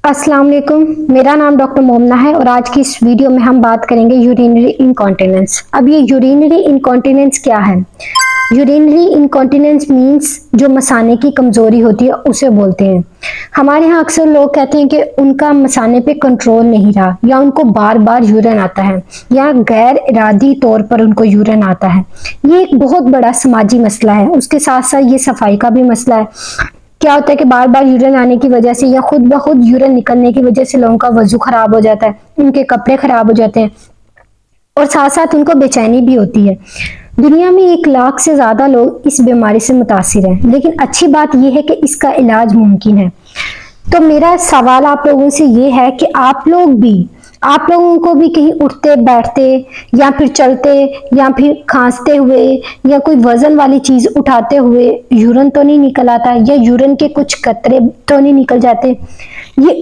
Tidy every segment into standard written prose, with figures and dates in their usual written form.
अस्सलाम वालेकुम। मेरा नाम डॉक्टर मोमना है और आज की इस वीडियो में हम बात करेंगे यूरिनरी इनकॉन्टिनेंस। अब ये यूरिनरी इनकॉन्टिनेंस क्या है? यूरिनरी इनकॉन्टिनेंस मींस जो मसाने की कमजोरी होती है उसे बोलते हैं। हमारे यहाँ अक्सर लोग कहते हैं कि उनका मसाने पे कंट्रोल नहीं रहा, या उनको बार बार यूरिन आता है, या गैर इरादी तौर पर उनको यूरिन आता है। ये एक बहुत बड़ा समाजी मसला है, उसके साथ साथ ये सफाई का भी मसला है। क्या होता है कि बार बार यूरिन आने की वजह से या खुद ब खुद यूरिन निकलने की वजह से लोगों का वजू खराब हो जाता है, उनके कपड़े खराब हो जाते हैं और साथ साथ उनको बेचैनी भी होती है। दुनिया में 1 लाख से ज्यादा लोग इस बीमारी से मुतासिर हैं, लेकिन अच्छी बात यह है कि इसका इलाज मुमकिन है। तो मेरा सवाल आप लोगों से ये है कि आप लोगों को भी कहीं उठते बैठते या फिर चलते या फिर खांसते हुए या कोई वजन वाली चीज उठाते हुए यूरिन तो नहीं निकल आता, या यूरिन के कुछ कतरे तो नहीं निकल जाते? ये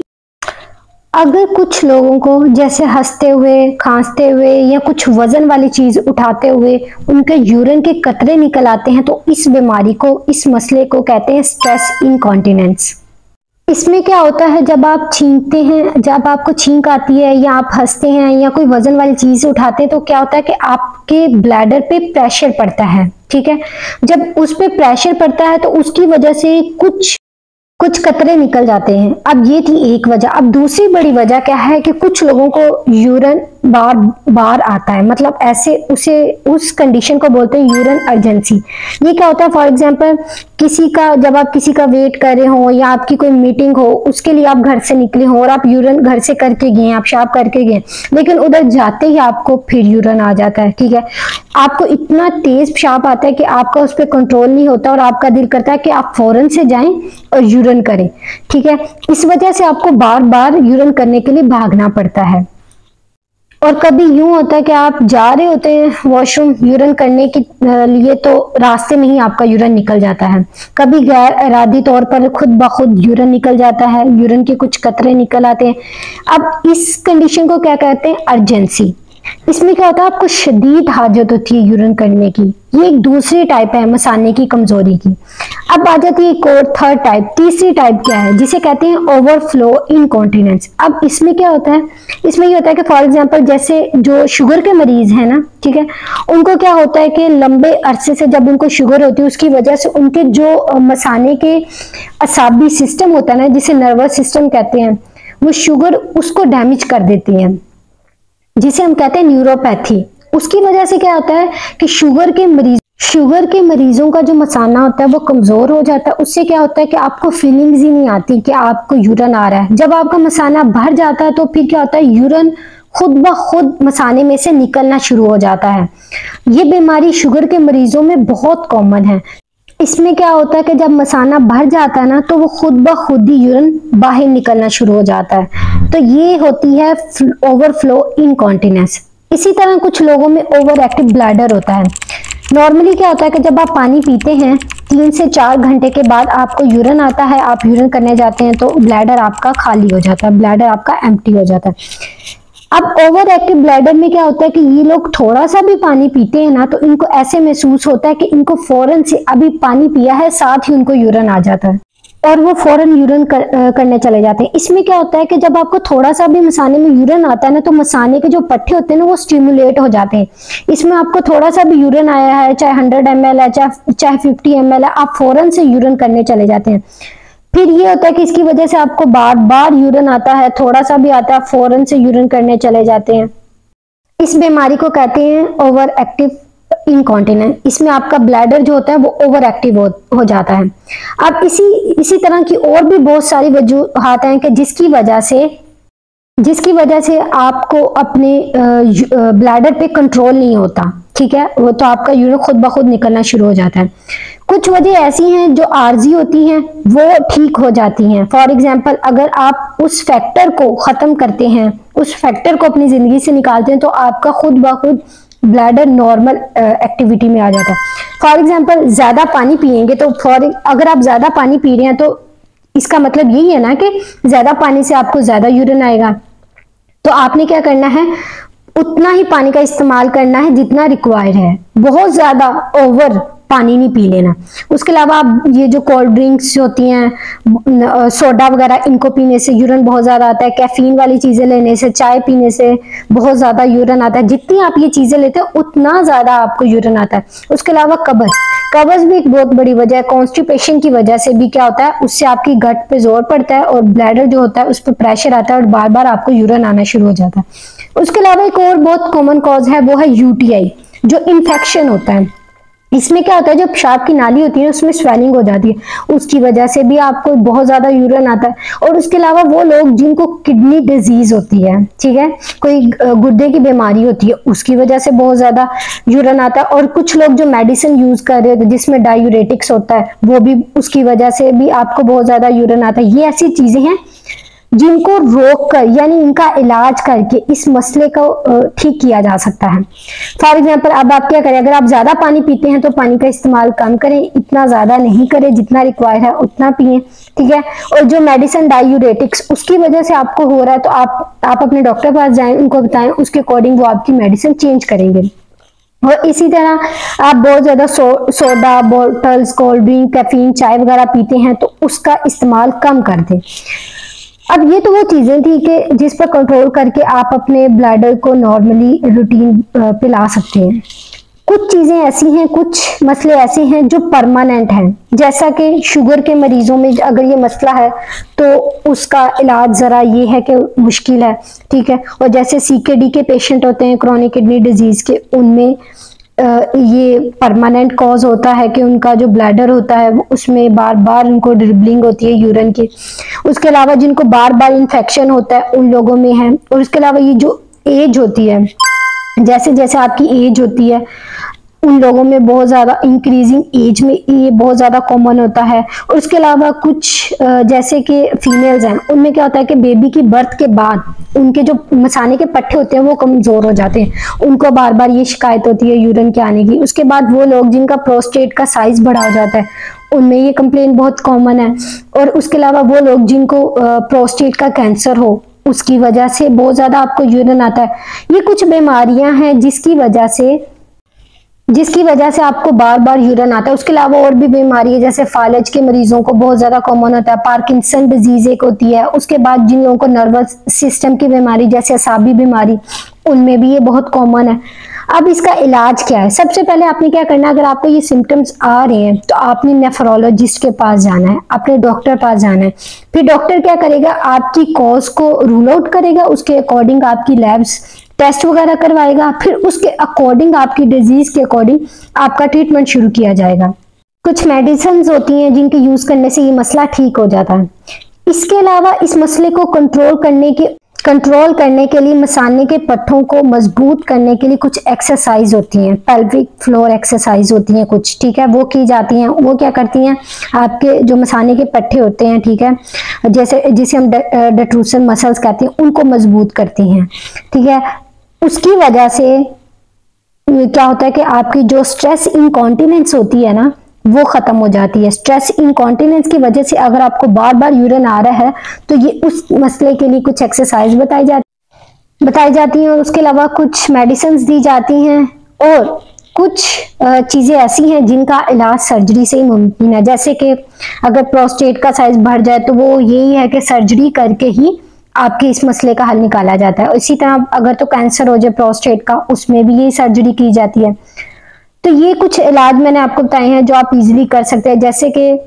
अगर कुछ लोगों को जैसे हंसते हुए, खांसते हुए या कुछ वजन वाली चीज उठाते हुए उनके यूरिन के कतरे निकल आते हैं, तो इस बीमारी को, इस मसले को कहते हैं स्ट्रेस इनकॉन्टिनेंस। इसमें क्या होता है, जब आप छींकते हैं, जब आपको छींक आती है या आप हंसते हैं या कोई वजन वाली चीज उठाते हैं, तो क्या होता है कि आपके ब्लैडर पे प्रेशर पड़ता है। ठीक है, जब उस पे प्रेशर पड़ता है तो उसकी वजह से कुछ कतरे निकल जाते हैं। अब ये थी एक वजह। अब दूसरी बड़ी वजह क्या है कि कुछ लोगों को यूरिन बार बार आता है, मतलब ऐसे उस कंडीशन को बोलते हैं यूरिन अर्जेंसी। ये क्या होता है, फॉर एग्जांपल जब आप किसी का वेट कर रहे हो या आपकी कोई मीटिंग हो, उसके लिए आप घर से निकले हो और आप यूरिन घर से करके गए, आप पेशाब करके गए, लेकिन उधर जाते ही आपको फिर यूरिन आ जाता है। ठीक है, आपको इतना तेज पेशाब आता है कि आपका उस पर कंट्रोल नहीं होता और आपका दिल करता है कि आप फौरन से जाएं और यूरिन करें। ठीक है, इस वजह से आपको बार बार यूरिन करने के लिए भागना पड़ता है। और कभी यूं होता है कि आप जा रहे होते हैं वॉशरूम यूरिन करने के लिए, तो रास्ते में ही आपका यूरिन निकल जाता है। कभी गैर इरादी तौर पर खुद ब खुद यूरिन निकल जाता है, यूरिन के कुछ कतरे निकल आते हैं। अब इस कंडीशन को क्या कहते हैं? अर्जेंसी। इसमें क्या होता है, आपको शदीद हाजत होती है यूरिन करने की। ये एक दूसरी टाइप है मसाने की कमजोरी की। अब आ जाती है एक और थर्ड टाइप। तीसरी टाइप क्या है, जिसे कहते हैं ओवरफ्लो इनकॉन्टिनेंस। अब इसमें क्या होता है, इसमें ये होता है कि फॉर एग्जांपल जैसे जो शुगर के मरीज है ना, ठीक है, उनको क्या होता है कि लंबे अरसे से जब उनको शुगर होती है, उसकी वजह से उनके जो मसाने के असाबी सिस्टम होता है ना, जिसे नर्वस सिस्टम कहते हैं, वो शुगर उसको डैमेज कर देती है, जिसे हम कहते हैं न्यूरोपैथी। उसकी वजह से क्या होता है कि शुगर के मरीजों का जो मसाना होता है वो कमजोर हो जाता है। उससे क्या होता है कि आपको फीलिंग्स ही नहीं आती कि आपको यूरिन आ रहा है। जब आपका मसाना भर जाता है तो फिर क्या होता है, यूरिन खुद ब खुद मसाने में से निकलना शुरू हो जाता है। ये बीमारी शुगर के मरीजों में बहुत कॉमन है। इसमें क्या होता है कि जब मसाना भर जाता है ना, तो वो खुद ब खुद ही यूरिन बाहर निकलना शुरू हो जाता है। तो ये होती है ओवरफ्लो इनकॉन्टिनेंस। इसी तरह कुछ लोगों में ओवर एक्टिव ब्लैडर होता है। नॉर्मली क्या होता है कि जब आप पानी पीते हैं 3 से 4 घंटे के बाद आपको यूरिन आता है, आप यूरिन करने जाते हैं तो ब्लैडर आपका खाली हो जाता है, ब्लैडर आपका एम्प्टी हो जाता है। अब ओवर एक्टिव ब्लैडर में क्या होता है कि ये लोग थोड़ा सा भी पानी पीते हैं ना, तो इनको ऐसे महसूस होता है कि इनको फौरन से अभी पानी पिया है, साथ ही उनको यूरिन आ जाता है और वो फौरन यूरिन करने चले जाते हैं। इसमें क्या होता है कि जब आपको थोड़ा सा भी मसाने में यूरिन आता है ना, तो मसाने के जो पट्टे होते हैं ना, वो स्टिमुलेट हो जाते हैं। इसमें आपको थोड़ा सा भी यूरिन आया है, चाहे 100 ml है, चाहे 50 ml है, आप फौरन से यूरिन करने चले जाते हैं। फिर ये होता है कि इसकी वजह से आपको बार बार यूरिन आता है, थोड़ा सा भी आता है, फौरन से यूरिन करने चले जाते हैं। इस बीमारी को कहते हैं ओवर एक्टिव इनकॉन्टिनेंस। इसमें आपका ब्लैडर जो होता है वो ओवर एक्टिव हो जाता है। अब इसी तरह की और भी बहुत सारी वजूहात हैं कि जिसकी वजह से आपको अपने ब्लैडर पे कंट्रोल नहीं होता। ठीक है, वो तो आपका यूरिन खुद ब खुद निकलना शुरू हो जाता है। कुछ वजह ऐसी हैं जो आर्जी होती हैं, वो ठीक हो जाती हैं। फॉर एग्जांपल अगर आप उस फैक्टर को खत्म करते हैं, उस फैक्टर को अपनी जिंदगी से निकालते हैं, तो आपका खुद ब खुद ब्लैडर नॉर्मल एक्टिविटी में आ जाता है। फॉर एग्जांपल ज्यादा पानी पिएंगे तो अगर आप ज्यादा पानी पी रहे हैं तो इसका मतलब यही है ना कि ज्यादा पानी से आपको ज्यादा यूरिन आएगा। तो आपने क्या करना है, उतना ही पानी का इस्तेमाल करना है जितना रिक्वायर्ड है। बहुत ज्यादा ओवर पानी नहीं पी लेना। उसके अलावा आप ये जो कोल्ड ड्रिंक्स होती हैं, सोडा वगैरह, इनको पीने से यूरिन बहुत ज्यादा आता है। कैफीन वाली चीजें लेने से, चाय पीने से बहुत ज्यादा यूरिन आता है। जितनी आप ये चीजें लेते हैं उतना ज्यादा आपको यूरिन आता है। उसके अलावा कब्ज भी एक बहुत बड़ी वजह है। कॉन्स्टिपेशन की वजह से भी क्या होता है, उससे आपकी गट पे जोर पड़ता है और ब्लैडर जो होता है उस पर प्रेशर आता है और बार बार आपको यूरिन आना शुरू हो जाता है। उसके अलावा एक और बहुत कॉमन कॉज है, वो है यूटीआई, जो इन्फेक्शन होता है। इसमें क्या होता है, जो पेशाब की नाली होती है उसमें स्वेलिंग हो जाती है, उसकी वजह से भी आपको बहुत ज्यादा यूरिन आता है। और उसके अलावा वो लोग जिनको किडनी डिजीज होती है, ठीक है, कोई गुर्दे की बीमारी होती है, उसकी वजह से बहुत ज्यादा यूरिन आता है। और कुछ लोग जो मेडिसिन यूज कर रहे होते हैं जिसमें डायूरेटिक्स होता है, वो भी उसकी वजह से भी आपको बहुत ज्यादा यूरिन आता है। ये ऐसी चीजें हैं जिनको रोक कर, यानी इनका इलाज करके इस मसले को ठीक किया जा सकता है। फॉर एग्जाम्पल, अब आप क्या करें, अगर आप ज्यादा पानी पीते हैं तो पानी का इस्तेमाल कम करें, इतना ज्यादा नहीं करें, जितना रिक्वायर है उतना पिए, ठीक है। और जो मेडिसिन डायूरेटिक्स उसकी वजह से आपको हो रहा है तो आप अपने डॉक्टर पास जाएं, उनको बताएं, उसके अकॉर्डिंग वो आपकी मेडिसिन चेंज करेंगे। और इसी तरह आप बहुत ज्यादा soda bottles, cold drink, caffeine, चाय वगैरह पीते हैं तो उसका इस्तेमाल कम कर दें। अब ये तो वो चीजें थी कि जिस पर कंट्रोल करके आप अपने ब्लैडर को नॉर्मली रूटीन पे ला सकते हैं। कुछ चीजें ऐसी हैं, कुछ मसले ऐसे हैं जो परमानेंट हैं, जैसा कि शुगर के मरीजों में अगर ये मसला है तो उसका इलाज जरा ये है कि मुश्किल है, ठीक है। और जैसे सीकेडी के पेशेंट होते हैं, क्रोनिक किडनी डिजीज के, उनमें ये परमानेंट कॉज होता है कि उनका जो ब्लैडर होता है उसमें बार बार उनको ड्रिबलिंग होती है यूरिन की। उसके अलावा जिनको बार बार इन्फेक्शन होता है उन लोगों में है। और उसके अलावा ये जो एज होती है, जैसे जैसे आपकी एज होती है उन लोगों में बहुत ज्यादा इंक्रीजिंग एज में ये बहुत ज्यादा कॉमन होता है। और उसके अलावा कुछ जैसे कि फीमेल्स हैं, उनमें क्या होता है कि बेबी की बर्थ के बाद उनके जो मसाने के पट्टे होते हैं वो कमजोर हो जाते हैं, उनको बार बार ये शिकायत होती है यूरिन के आने की। उसके बाद वो लोग जिनका प्रोस्टेट का साइज बड़ा हो जाता है उनमें ये कंप्लेन बहुत कॉमन है। और उसके अलावा वो लोग जिनको प्रोस्टेट का कैंसर हो, उसकी वजह से बहुत ज्यादा आपको यूरिन आता है। ये कुछ बीमारियां हैं जिसकी वजह से आपको बार बार यूरिन आता है। उसके अलावा और भी बीमारी है, जैसे फालज के मरीजों को बहुत ज्यादा कॉमन होता है, पार्किंसन डिजीज एक होती है। उसके बाद जिन लोगों को नर्वस सिस्टम की बीमारी जैसे असाबी बीमारी, उनमें भी ये बहुत कॉमन है। अब इसका इलाज क्या है? सबसे पहले आपने क्या करना है, अगर आपको ये सिम्टम्स आ रहे हैं तो आपने नेफ्रोलॉजिस्ट के पास जाना है, अपने डॉक्टर पास जाना है। फिर डॉक्टर क्या करेगा, आपकी कॉज को रूल आउट करेगा, उसके अकॉर्डिंग आपकी लैब्स टेस्ट वगैरह करवाएगा, फिर उसके अकॉर्डिंग आपकी डिजीज के अकॉर्डिंग आपका ट्रीटमेंट शुरू किया जाएगा। कुछ मेडिसिन होती हैं जिनके यूज करने से ये मसला ठीक हो जाता है। इसके अलावा इस मसले को कंट्रोल करने के लिए मसाने के पट्टों को मजबूत करने के लिए कुछ एक्सरसाइज होती हैं, पेल्विक फ्लोर एक्सरसाइज होती हैं कुछ, ठीक है, वो की जाती हैं। वो क्या करती हैं, आपके जो मसाने के पट्टे होते हैं, ठीक है, जिसे हम डेट्रूसन मसल्स कहते हैं, उनको मजबूत करती हैं, ठीक है। उसकी वजह से क्या होता है कि आपकी जो स्ट्रेस इनकॉन्टिनेंस होती है ना, वो खत्म हो जाती है। स्ट्रेस इनकॉन्टिनेंस की वजह से अगर आपको बार बार यूरिन आ रहा है तो ये उस मसले के लिए कुछ एक्सरसाइज बताई जाती हैं। और उसके अलावा कुछ मेडिसिन दी जाती हैं और कुछ चीजें ऐसी हैं जिनका इलाज सर्जरी से ही मुमकिन है। जैसे कि अगर प्रोस्टेट का साइज बढ़ जाए तो वो यही है कि सर्जरी करके ही आपके इस मसले का हल निकाला जाता है। इसी तरह अगर तो कैंसर हो जाए प्रोस्टेट का, उसमें भी यही सर्जरी की जाती है। तो ये कुछ इलाज मैंने आपको बताए हैं जो आप इजीली कर सकते हैं, जैसे कि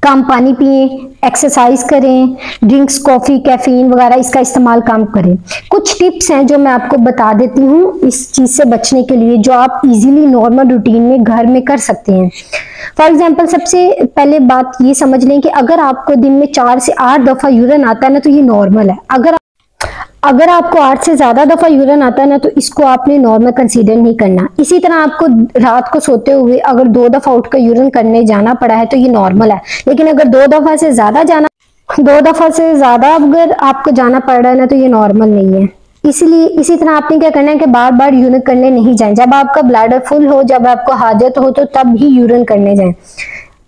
कम पानी पिए, एक्सरसाइज करें, ड्रिंक्स, कॉफी, कैफीन वगैरह इसका इस्तेमाल कम करें। कुछ टिप्स हैं जो मैं आपको बता देती हूँ इस चीज से बचने के लिए, जो आप इजीली नॉर्मल रूटीन में घर में कर सकते हैं। फॉर एग्जाम्पल, सबसे पहले बात ये समझ लें कि अगर आपको दिन में 4 से 8 दफा यूरिन आता है ना तो ये नॉर्मल है। अगर आपको 8 से ज्यादा दफा यूरिन आता है ना तो इसको आपने नॉर्मल कंसीडर नहीं करना। इसी तरह आपको रात को सोते हुए अगर 2 दफा उठकर यूरिन करने जाना पड़ा है तो ये नॉर्मल है। लेकिन अगर 2 दफा से ज्यादा अगर आपको जाना पड़ रहा है ना तो ये नॉर्मल नहीं है। इसलिए इसी तरह आपने क्या करना है कि बार बार यूरिन करने नहीं जाए। जब आपका ब्लैडर फुल हो, जब आपको हाजत हो, तो तब ही यूरिन करने जाएं।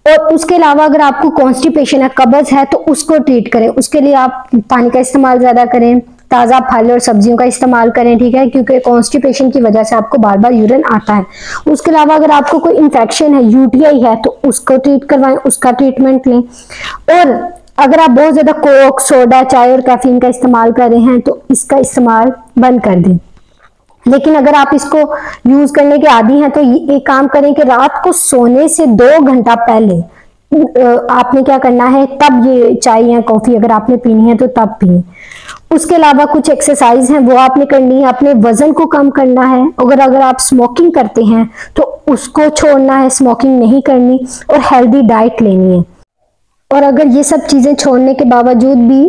और उसके अलावा अगर आपको कॉन्स्टिपेशन है, कब्ज है, तो उसको ट्रीट करें। उसके लिए आप पानी का इस्तेमाल ज्यादा करें, ताज़ा फल और सब्जियों का इस्तेमाल करें, ठीक है, क्योंकि कॉन्स्टिपेशन की वजह से आपको बार बार यूरिन आता है। उसके अलावा अगर आपको कोई इन्फेक्शन है, यूटीआई है, तो उसको ट्रीट करवाएं, उसका ट्रीटमेंट लें। और अगर आप बहुत ज़्यादा कोक, सोडा, चाय और कैफीन का इस्तेमाल कर रहे हैं तो इसका इस्तेमाल बंद कर दें। लेकिन अगर आप इसको यूज करने के आदी हैं तो एक काम करें कि रात को सोने से 2 घंटा पहले आपने क्या करना है, तब ये चाय या कॉफी अगर आपने पीनी है तो तब पिए। उसके अलावा कुछ एक्सरसाइज हैं वो आपने करनी है, अपने वजन को कम करना है। अगर आप स्मोकिंग करते हैं तो उसको छोड़ना है, स्मोकिंग नहीं करनी, और हेल्दी डाइट लेनी है। और अगर ये सब चीज़ें छोड़ने के बावजूद भी,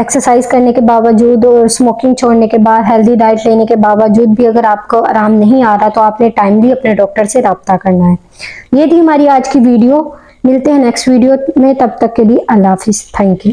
एक्सरसाइज करने के बावजूद और स्मोकिंग छोड़ने के बाद, हेल्दी डाइट लेने के बावजूद भी अगर आपको आराम नहीं आ रहा तो आपने टाइमली अपने डॉक्टर से रब्ता करना है। ये थी हमारी आज की वीडियो। मिलते हैं नेक्स्ट वीडियो में, तब तक के लिए अल्लाह हाफिज़। Thank you.